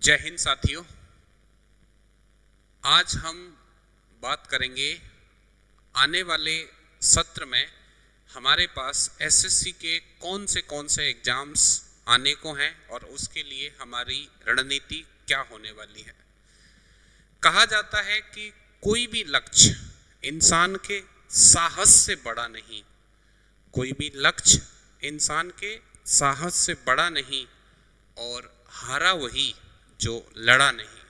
जय हिंद साथियों। आज हम बात करेंगे आने वाले सत्र में हमारे पास एसएससी के कौन से एग्जाम्स आने को हैं और उसके लिए हमारी रणनीति क्या होने वाली है। कहा जाता है कि कोई भी लक्ष्य इंसान के साहस से बड़ा नहीं, कोई भी लक्ष्य इंसान के साहस से बड़ा नहीं और हारा वही जो लड़ा नहीं।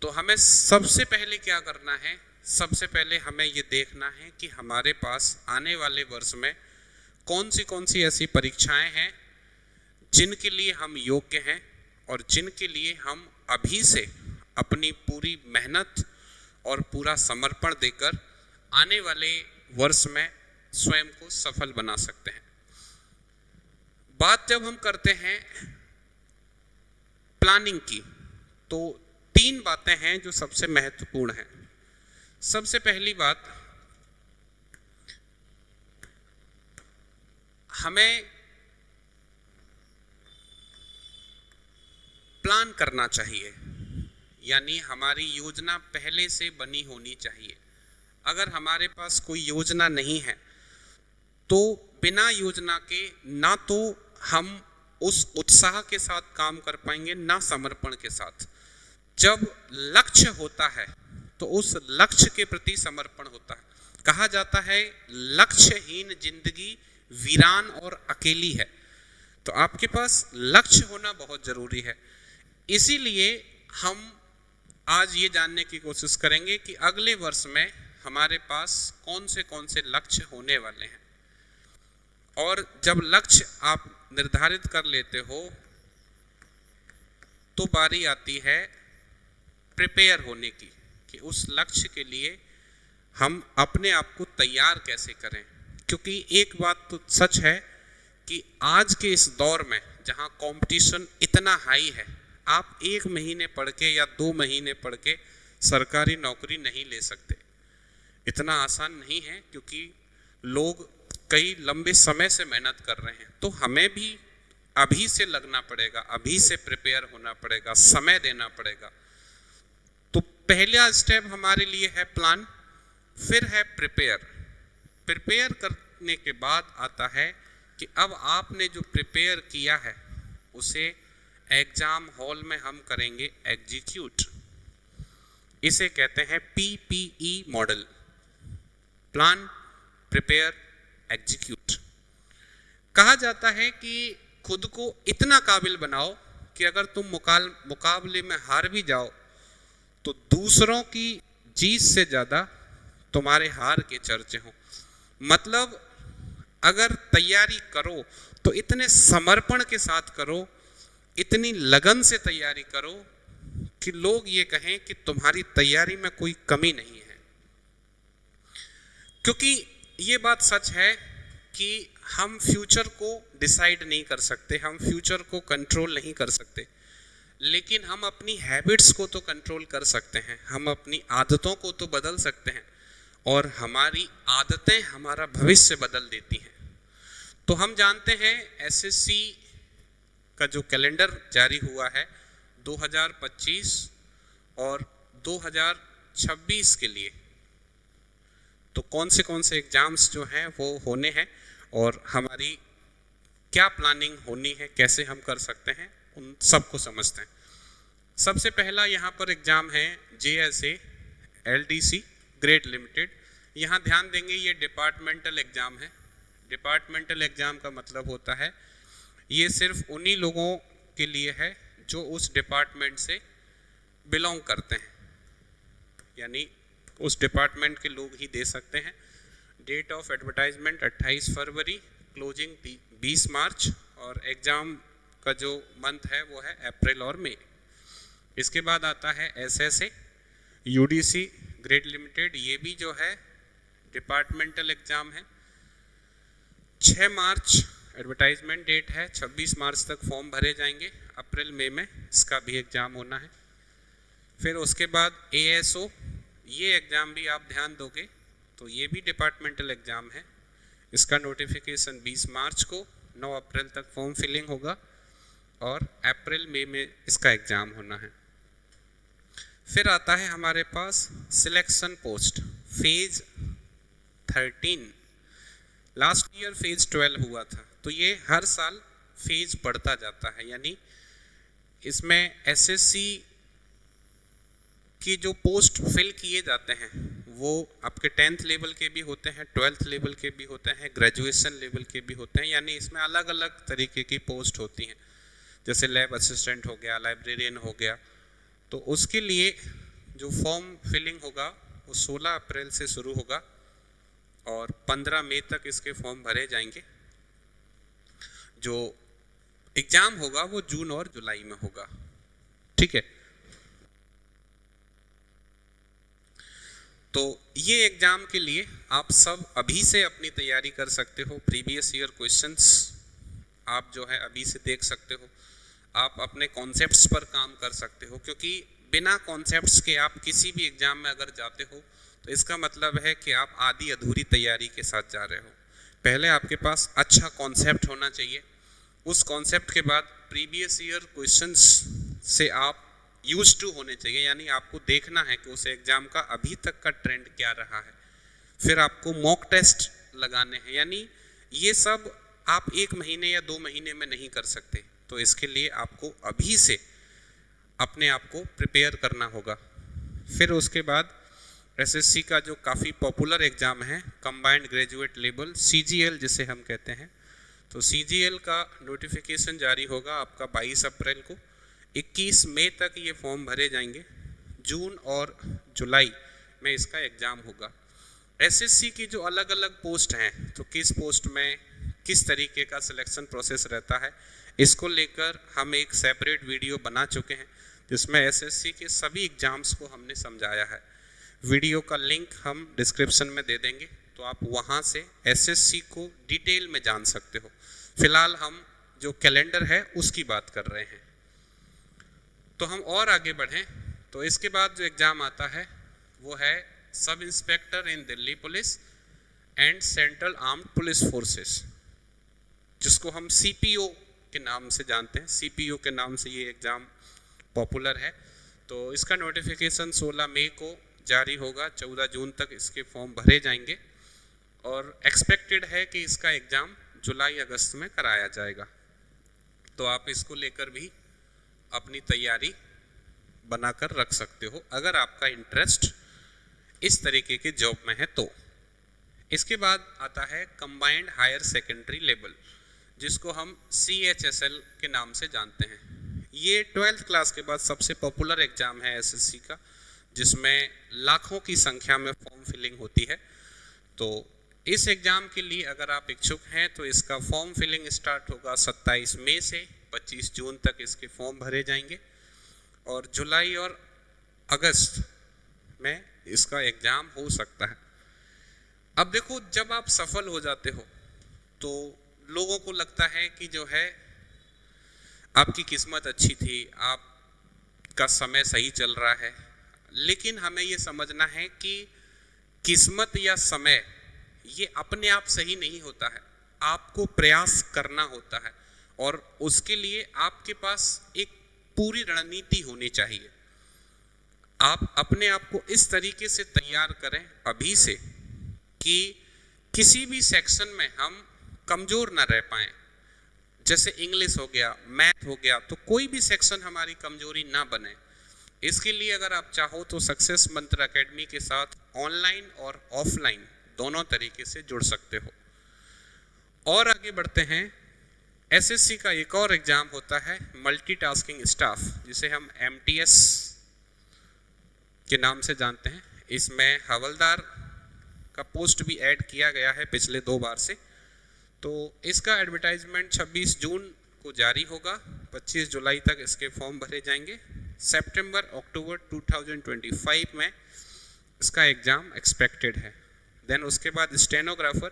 तो हमें सबसे पहले क्या करना है, सबसे पहले हमें ये देखना है कि हमारे पास आने वाले वर्ष में कौन सी ऐसी परीक्षाएं हैं जिनके लिए हम योग्य हैं और जिनके लिए हम अभी से अपनी पूरी मेहनत और पूरा समर्पण देकर आने वाले वर्ष में स्वयं को सफल बना सकते हैं। बात जब हम करते हैं प्लानिंग की, तो 3 बातें हैं जो सबसे महत्वपूर्ण हैं। सबसे पहली बात, हमें प्लान करना चाहिए, यानी हमारी योजना पहले से बनी होनी चाहिए। अगर हमारे पास कोई योजना नहीं है तो बिना योजना के ना तो हम उस उत्साह के साथ काम कर पाएंगे, ना समर्पण के साथ। जब लक्ष्य होता है तो उस लक्ष्य के प्रति समर्पण होता है। कहा जाता है लक्ष्यहीन जिंदगी वीरान और अकेली है। तो आपके पास लक्ष्य होना बहुत जरूरी है। इसीलिए हम आज ये जानने की कोशिश करेंगे कि अगले वर्ष में हमारे पास कौन से लक्ष्य होने वाले हैं। और जब लक्ष्य आप निर्धारित कर लेते हो तो बारी आती है प्रिपेयर होने की, कि उस लक्ष्य के लिए हम अपने आप को तैयार कैसे करें। क्योंकि एक बात तो सच है कि आज के इस दौर में जहां कंपटीशन इतना हाई है, आप 1 महीने पढ़ के या 2 महीने पढ़ के सरकारी नौकरी नहीं ले सकते। इतना आसान नहीं है, क्योंकि लोग कई लंबे समय से मेहनत कर रहे हैं। तो हमें भी अभी से लगना पड़ेगा, अभी से प्रिपेयर होना पड़ेगा, समय देना पड़ेगा। तो पहला स्टेप हमारे लिए है प्लान, फिर है प्रिपेयर। प्रिपेयर करने के बाद आता है कि अब आपने जो प्रिपेयर किया है उसे एग्जाम हॉल में हम करेंगे एग्जीक्यूट। इसे कहते हैं PPE model, plan, prepare, execute. कहा जाता है कि खुद को इतना काबिल बनाओ कि अगर तुम मुकाबले में हार भी जाओ तो दूसरों की जीत से ज़्यादा तुम्हारे हार के चर्चे हों। मतलब अगर तैयारी करो तो इतने समर्पण के साथ करो, इतनी लगन से तैयारी करो कि लोग ये कहें कि तुम्हारी तैयारी में कोई कमी नहीं है। क्योंकि ये बात सच है कि हम फ्यूचर को डिसाइड नहीं कर सकते, हम फ्यूचर को कंट्रोल नहीं कर सकते, लेकिन हम अपनी हैबिट्स को तो कंट्रोल कर सकते हैं, हम अपनी आदतों को तो बदल सकते हैं, और हमारी आदतें हमारा भविष्य बदल देती हैं। तो हम जानते हैं एसएससी का जो कैलेंडर जारी हुआ है 2025 और 2026 के लिए, तो कौन से एग्जाम्स जो हैं वो होने हैं और हमारी क्या प्लानिंग होनी है, कैसे हम कर सकते हैं, उन सबको समझते हैं। सबसे पहला यहाँ पर एग्जाम है JSA LDC ग्रेड लिमिटेड। यहाँ ध्यान देंगे ये डिपार्टमेंटल एग्जाम है। डिपार्टमेंटल एग्जाम का मतलब होता है ये सिर्फ उन्हीं लोगों के लिए है जो उस डिपार्टमेंट से बिलोंग करते हैं, यानी उस डिपार्टमेंट के लोग ही दे सकते हैं। डेट ऑफ एडवर्टाइजमेंट 28 फरवरी, क्लोजिंग 20 मार्च, और एग्ज़ाम का जो मंथ है वो है अप्रैल और मई। इसके बाद आता है SSA UDC ग्रेड लिमिटेड। ये भी जो है डिपार्टमेंटल एग्ज़ाम है। 6 मार्च एडवर्टाइजमेंट डेट है, 26 मार्च तक फॉर्म भरे जाएंगे, अप्रैल मई में इसका भी एग्ज़ाम होना है। फिर उसके बाद ASO, ये एग्ज़ाम भी आप ध्यान दोगे तो ये भी डिपार्टमेंटल एग्ज़ाम है। इसका नोटिफिकेशन 20 मार्च को, 9 अप्रैल तक फॉर्म फिलिंग होगा। और अप्रैल मई में इसका एग्ज़ाम होना है। फिर आता है हमारे पास selection post phase 13। Last year phase 12 हुआ था, तो ये हर साल फेज बढ़ता जाता है, यानी इसमें एसएससी की जो पोस्ट फिल किए जाते हैं वो आपके 10th लेवल के भी होते हैं, 12th लेवल के भी होते हैं, ग्रेजुएशन लेवल के भी होते हैं, यानी इसमें अलग अलग तरीके की पोस्ट होती हैं। जैसे लैब असिस्टेंट हो गया, लाइब्रेरियन हो गया। तो उसके लिए जो फॉर्म फिलिंग होगा वो 16 अप्रैल से शुरू होगा और 15 मई तक इसके फॉर्म भरे जाएंगे। जो एग्ज़ाम होगा वो जून और जुलाई में होगा। ठीक है, तो ये एग्ज़ाम के लिए आप सब अभी से अपनी तैयारी कर सकते हो। प्रीवियस ईयर क्वेश्चंस आप जो है अभी से देख सकते हो। आप अपने कॉन्सेप्ट्स पर काम कर सकते हो, क्योंकि बिना कॉन्सेप्ट्स के आप किसी भी एग्ज़ाम में अगर जाते हो तो इसका मतलब है कि आप आधी अधूरी तैयारी के साथ जा रहे हो। पहले आपके पास अच्छा कॉन्सेप्ट होना चाहिए, उस कॉन्सेप्ट के बाद प्रीवियस ईयर क्वेश्चंस से आप यूज टू होने चाहिए, यानी आपको देखना है कि उस एग्ज़ाम का अभी तक का ट्रेंड क्या रहा है। फिर आपको मॉक टेस्ट लगाने हैं, यानी ये सब आप 1 महीने या 2 महीने में नहीं कर सकते, तो इसके लिए आपको अभी से अपने आप को प्रिपेयर करना होगा। फिर उसके बाद एसएससी का जो काफ़ी पॉपुलर एग्ज़ाम है कंबाइंड ग्रेजुएट लेवल CGL जिसे हम कहते हैं, तो CGL का नोटिफिकेशन जारी होगा आपका 22 अप्रैल को। 21 मई तक ये फॉर्म भरे जाएंगे। जून और जुलाई में इसका एग्ज़ाम होगा। एसएससी की जो अलग अलग पोस्ट हैं, तो किस पोस्ट में किस तरीके का सिलेक्शन प्रोसेस रहता है, इसको लेकर हम एक सेपरेट वीडियो बना चुके हैं जिसमें एसएससी के सभी एग्ज़ाम्स को हमने समझाया है। वीडियो का लिंक हम डिस्क्रिप्शन में दे देंगे, तो आप वहाँ से एसएससी को डिटेल में जान सकते हो। फिलहाल हम जो कैलेंडर है उसकी बात कर रहे हैं। तो हम और आगे बढ़ें तो इसके बाद जो एग्ज़ाम आता है वो है sub inspector in Delhi police and central armed police forces, जिसको हम CPO के नाम से जानते हैं। CPO के नाम से ये एग्ज़ाम पॉपुलर है। तो इसका नोटिफिकेशन 16 मई को जारी होगा। 14 जून तक इसके फॉर्म भरे जाएंगे और एक्सपेक्टेड है कि इसका एग्ज़ाम जुलाई अगस्त में कराया जाएगा। तो आप इसको लेकर भी अपनी तैयारी बनाकर रख सकते हो अगर आपका इंटरेस्ट इस तरीके के जॉब में है तो। इसके बाद आता है कंबाइंड हायर सेकेंडरी लेवल, जिसको हम CHSL के नाम से जानते हैं। ये 12th क्लास के बाद सबसे पॉपुलर एग्ज़ाम है एसएससी का, जिसमें लाखों की संख्या में फॉर्म फिलिंग होती है। तो इस एग्ज़ाम के लिए अगर आप इच्छुक हैं तो इसका फॉर्म फिलिंग स्टार्ट होगा 27 मई से 25 जून तक इसके फॉर्म भरे जाएंगे और जुलाई और अगस्त में इसका एग्ज़ाम हो सकता है। अब देखो, जब आप सफल हो जाते हो तो लोगों को लगता है कि जो है आपकी किस्मत अच्छी थी, आपका समय सही चल रहा है। लेकिन हमें ये समझना है कि किस्मत या समय ये अपने आप सही नहीं होता है, आपको प्रयास करना होता है और उसके लिए आपके पास एक पूरी रणनीति होनी चाहिए। आप अपने आप को इस तरीके से तैयार करें अभी से कि किसी भी सेक्शन में हम कमज़ोर ना रह पाएँ। जैसे इंग्लिश हो गया, मैथ हो गया, तो कोई भी सेक्शन हमारी कमजोरी ना बने। इसके लिए अगर आप चाहो तो सक्सेस मंत्र एकेडमी के साथ ऑनलाइन और ऑफलाइन दोनों तरीके से जुड़ सकते हो। और आगे बढ़ते हैं, एसएससी का एक और एग्ज़ाम होता है मल्टीटास्किंग स्टाफ, जिसे हम MTS के नाम से जानते हैं। इसमें हवलदार का पोस्ट भी ऐड किया गया है पिछले 2 बार से। तो इसका एडवर्टाइजमेंट 26 जून को जारी होगा। 25 जुलाई तक इसके फॉर्म भरे जाएंगे। सितंबर अक्टूबर 2025 में इसका एग्ज़ाम एक्सपेक्टेड है। देन उसके बाद स्टेनोग्राफर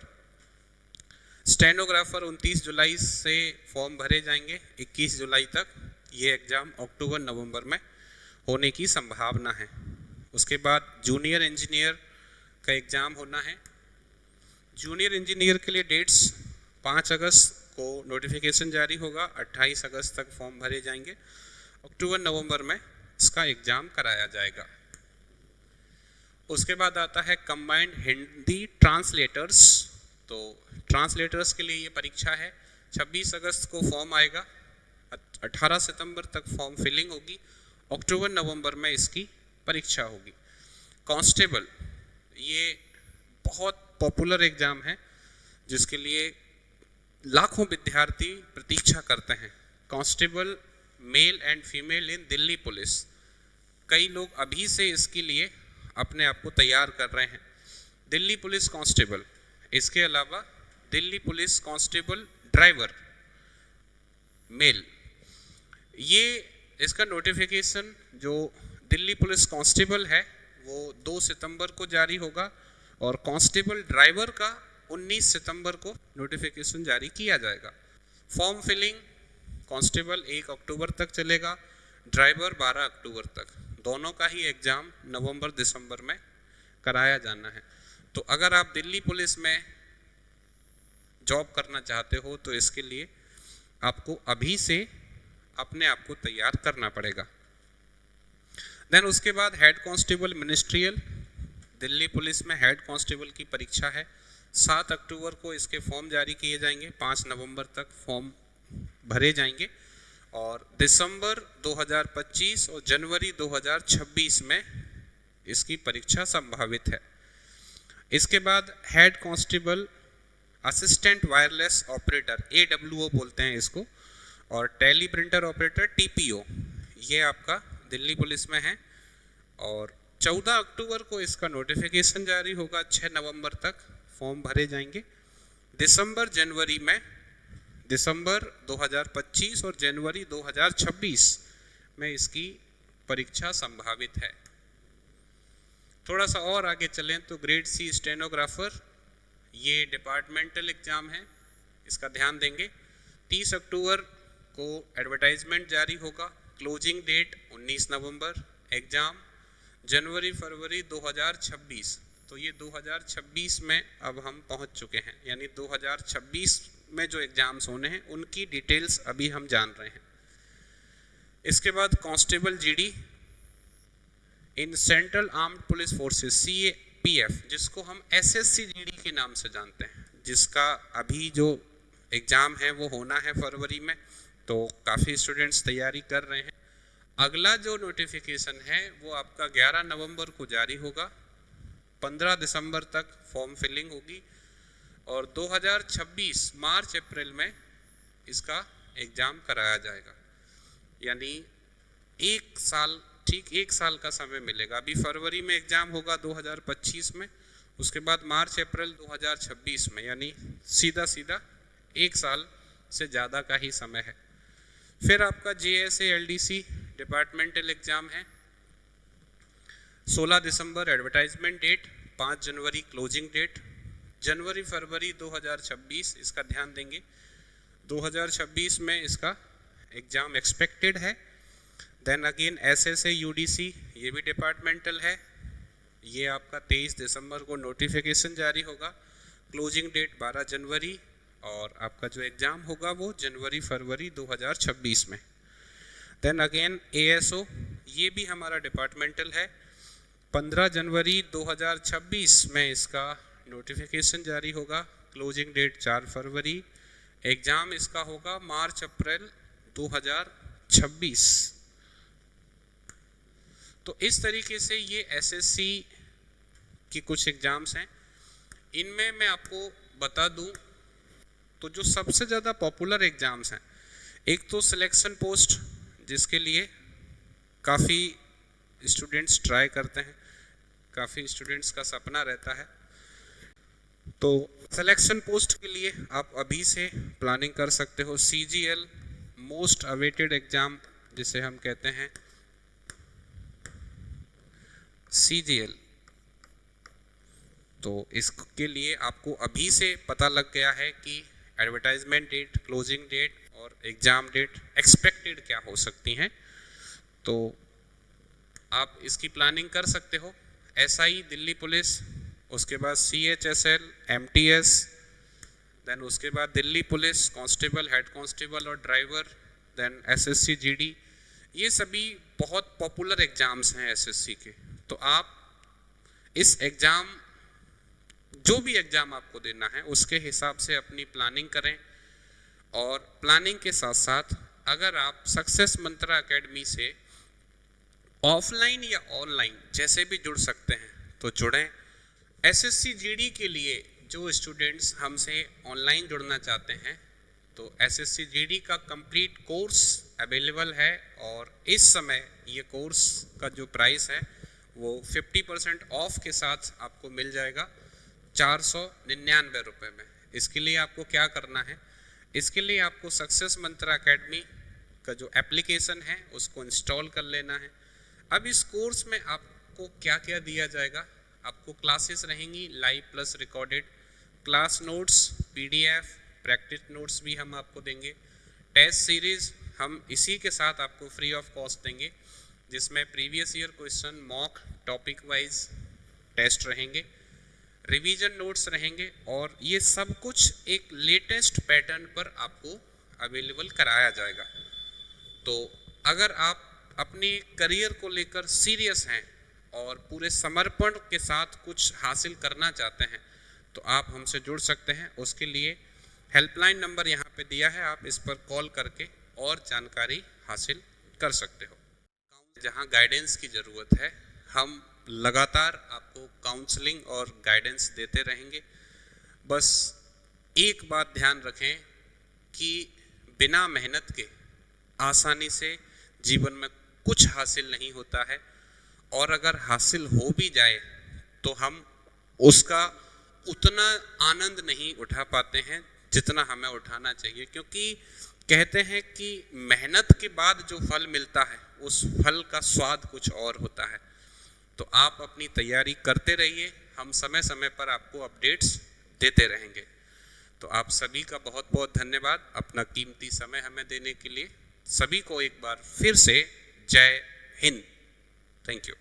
29 जुलाई से फॉर्म भरे जाएंगे। 21 जुलाई तक ये एग्ज़ाम अक्टूबर नवंबर में होने की संभावना है। उसके बाद जूनियर इंजीनियर का एग्ज़ाम होना है। जूनियर इंजीनियर के लिए डेट्स 5 अगस्त को नोटिफिकेशन जारी होगा, 28 अगस्त तक फॉर्म भरे जाएंगे, अक्टूबर नवंबर में इसका एग्ज़ाम कराया जाएगा। उसके बाद आता है कंबाइंड हिंदी ट्रांसलेटर्स। तो ट्रांसलेटर्स के लिए ये परीक्षा है, 26 अगस्त को फॉर्म आएगा, 18 सितंबर तक फॉर्म फिलिंग होगी, अक्टूबर नवंबर में इसकी परीक्षा होगी। कांस्टेबल, ये बहुत पॉपुलर एग्ज़ाम है जिसके लिए लाखों विद्यार्थी प्रतीक्षा करते हैं। Constable male and female in Delhi police, कई लोग अभी से इसके लिए अपने आप को तैयार कर रहे हैं। दिल्ली पुलिस कांस्टेबल, इसके अलावा Delhi police constable driver male, ये इसका नोटिफिकेशन जो दिल्ली पुलिस कांस्टेबल है वो 2 सितंबर को जारी होगा और कांस्टेबल ड्राइवर का 19 सितंबर को नोटिफिकेशन जारी किया जाएगा। फॉर्म फिलिंग कांस्टेबल 1 अक्टूबर तक चलेगा, ड्राइवर 12 अक्टूबर तक, दोनों का ही एग्ज़ाम नवंबर दिसंबर में कराया जाना है। तो अगर आप दिल्ली पुलिस में जॉब करना चाहते हो तो इसके लिए आपको अभी से अपने आप को तैयार करना पड़ेगा। देन उसके बाद head constable ministerial, Delhi police में हेड कांस्टेबल की परीक्षा है, 7 अक्टूबर को इसके फॉर्म जारी किए जाएंगे, 5 नवंबर तक फॉर्म भरे जाएंगे और दिसंबर 2025 और जनवरी 2026 में इसकी परीक्षा संभावित है। इसके बाद head constable assistant wireless operator, AWO बोलते हैं इसको, और टेली प्रिंटर ऑपरेटर TPO, ये आपका दिल्ली पुलिस में है और 14 अक्टूबर को इसका नोटिफिकेशन जारी होगा, 6 नवंबर तक फॉर्म भरे जाएंगे। दिसंबर 2025 और जनवरी 2026 में इसकी परीक्षा संभावित है। थोड़ा सा और आगे चलें तो ग्रेड C स्टेनोग्राफर, ये डिपार्टमेंटल एग्ज़ाम है, इसका ध्यान देंगे। 30 अक्टूबर को एडवर्टाइजमेंट जारी होगा, क्लोजिंग डेट 19 नवंबर, एग्ज़ाम जनवरी फरवरी 2026। तो ये 2026 में अब हम पहुंच चुके हैं, यानी 2026 में जो एग्ज़ाम्स होने हैं उनकी डिटेल्स अभी हम जान रहे हैं। इसके बाद constable GD in central armed police forces CAPF, जिसको हम SSC GD के नाम से जानते हैं, जिसका अभी जो एग्ज़ाम है वो होना है फरवरी में, तो काफ़ी स्टूडेंट्स तैयारी कर रहे हैं। अगला जो नोटिफिकेशन है वो आपका 11 नवंबर को जारी होगा, 15 दिसंबर तक फॉर्म फिलिंग होगी और 2026 मार्च अप्रैल में इसका एग्ज़ाम कराया जाएगा, यानी ठीक एक साल का समय मिलेगा। अभी फरवरी में एग्ज़ाम होगा 2025 में, उसके बाद मार्च अप्रैल 2026 में, यानी सीधा एक साल से ज़्यादा का ही समय है। फिर आपका JSA LDC डिपार्टमेंटल एग्ज़ाम है, 16 दिसंबर एडवर्टाइजमेंट डेट, 5 जनवरी क्लोजिंग डेट, जनवरी फरवरी 2026 इसका ध्यान देंगे। 2026 में इसका एग्ज़ाम एक्सपेक्टेड है। देन अगेन SSA UDC, ये भी डिपार्टमेंटल है, ये आपका 23 दिसंबर को नोटिफिकेशन जारी होगा, क्लोजिंग डेट 12 जनवरी और आपका जो एग्ज़ाम होगा वो जनवरी फरवरी 2026 में। देन अगेन ASO, ये भी हमारा डिपार्टमेंटल है, 15 जनवरी 2026 में इसका नोटिफिकेशन जारी होगा, क्लोजिंग डेट 4 फरवरी, एग्ज़ाम इसका होगा मार्च अप्रैल 2026। तो इस तरीके से ये SSC की कुछ एग्ज़ाम्स हैं। इनमें मैं आपको बता दूं तो जो सबसे ज़्यादा पॉपुलर एग्ज़ाम्स हैं, एक तो सिलेक्शन पोस्ट, जिसके लिए काफ़ी स्टूडेंट्स ट्राई करते हैं, काफ़ी स्टूडेंट्स का सपना रहता है। तो सिलेक्शन पोस्ट के लिए आप अभी से प्लानिंग कर सकते हो। CGL मोस्ट अवेटेड एग्ज़ाम जिसे हम कहते हैं, CGL, तो इसके लिए आपको अभी से पता लग गया है कि एडवर्टाइजमेंट डेट, क्लोजिंग डेट और एग्ज़ाम डेट एक्सपेक्टेड क्या हो सकती हैं, तो आप इसकी प्लानिंग कर सकते हो। SI दिल्ली पुलिस, उसके बाद CHSL, MTS, देन उसके बाद Delhi police constable, head constable और ड्राइवर, देन एसएससी जीडी, ये सभी बहुत पॉपुलर एग्ज़ाम्स हैं एसएससी के। तो आप इस एग्ज़ाम, जो भी एग्ज़ाम आपको देना है उसके हिसाब से अपनी प्लानिंग करें। और प्लानिंग के साथ साथ अगर आप सक्सेस मंत्रा एकेडमी से ऑफलाइन या ऑनलाइन जैसे भी जुड़ सकते हैं तो जुड़ें। एसएससी जीडी के लिए जो स्टूडेंट्स हमसे ऑनलाइन जुड़ना चाहते हैं तो एसएससी जीडी का कंप्लीट कोर्स अवेलेबल है, और इस समय ये कोर्स का जो प्राइस है वो 50% ऑफ के साथ आपको मिल जाएगा 499 रुपये में। इसके लिए आपको क्या करना है, इसके लिए आपको सक्सेस मंत्रा एकेडमी का जो एप्लीकेशन है उसको इंस्टॉल कर लेना है। अब इस कोर्स में आपको क्या क्या दिया जाएगा, आपको क्लासेस रहेंगी live plus recorded, class notes, PDF, practice notes भी हम आपको देंगे, टेस्ट सीरीज़ हम इसी के साथ आपको फ्री ऑफ कॉस्ट देंगे, जिसमें previous year question, mock, topic wise test रहेंगे, रिवीजन नोट्स रहेंगे, और ये सब कुछ एक लेटेस्ट पैटर्न पर आपको अवेलेबल कराया जाएगा। तो अगर आप अपने करियर को लेकर सीरियस हैं और पूरे समर्पण के साथ कुछ हासिल करना चाहते हैं तो आप हमसे जुड़ सकते हैं। उसके लिए हेल्पलाइन नंबर यहाँ पे दिया है, आप इस पर कॉल करके और जानकारी हासिल कर सकते हो। जहाँ गाइडेंस की ज़रूरत है हम लगातार आपको काउंसलिंग और गाइडेंस देते रहेंगे। बस एक बात ध्यान रखें कि बिना मेहनत के आसानी से जीवन में कुछ हासिल नहीं होता है, और अगर हासिल हो भी जाए तो हम उसका उतना आनंद नहीं उठा पाते हैं जितना हमें उठाना चाहिए, क्योंकि कहते हैं कि मेहनत के बाद जो फल मिलता है उस फल का स्वाद कुछ और होता है। तो आप अपनी तैयारी करते रहिए, हम समय समय पर आपको अपडेट्स देते रहेंगे। तो आप सभी का बहुत बहुत धन्यवाद अपना कीमती समय हमें देने के लिए। सभी को एक बार फिर से जय हिंद। Thank you.